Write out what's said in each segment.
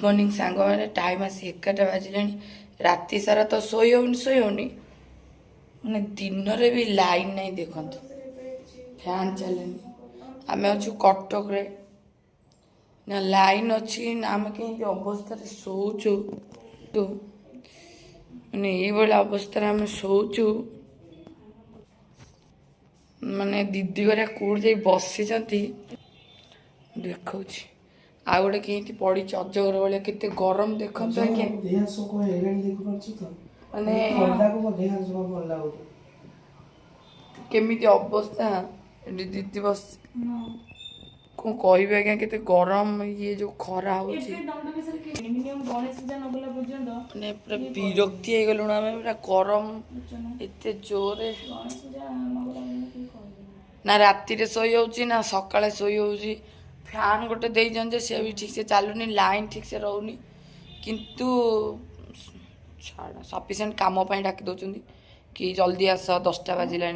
morning सांग मैंने time आसी 11टा बाजिलानी राति सारा तो शोई होनी मैंने दिन रे भी लाइन नहीं देखत फैन चलेनी आम अच्छु कटक रे ना लाइन अच्छी ना आम कहीं अवस्था शोचु तो मैंने ये अवस्था आम शोचु माने दीदी गरा कौट जा बसी देखा आ गोटे कहीं पड़ी अजगर भाया केते गरम देखो केमी अवस्था दीदी बस कौन कह आज्ञा के गरम ये जो खरा मैंने पूरा विरक्ति हो गलु आम पूरा गरम एत जोरे ना राति शोई हो ना सकाଳେ शोई हो फैन गोटे देते सी भी ठीक से चलुनी लाइन ठीक से रोनी किंतु छाड़ सफिसीयंट काम डाकी दौरान कि जल्दी आस 10टा बाजिला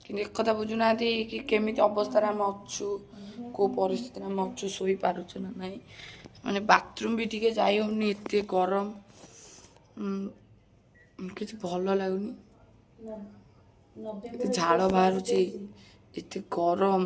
कि एक कथा बुझुना कि केमी अवस्था आम अच्छु कौ परिस्थिति आम अच्छु शोई पारुच ना ना माने बाथरूम भी टी जाई होनी एत गरम कि भल लगुनि झाड़ बाहर एत गरम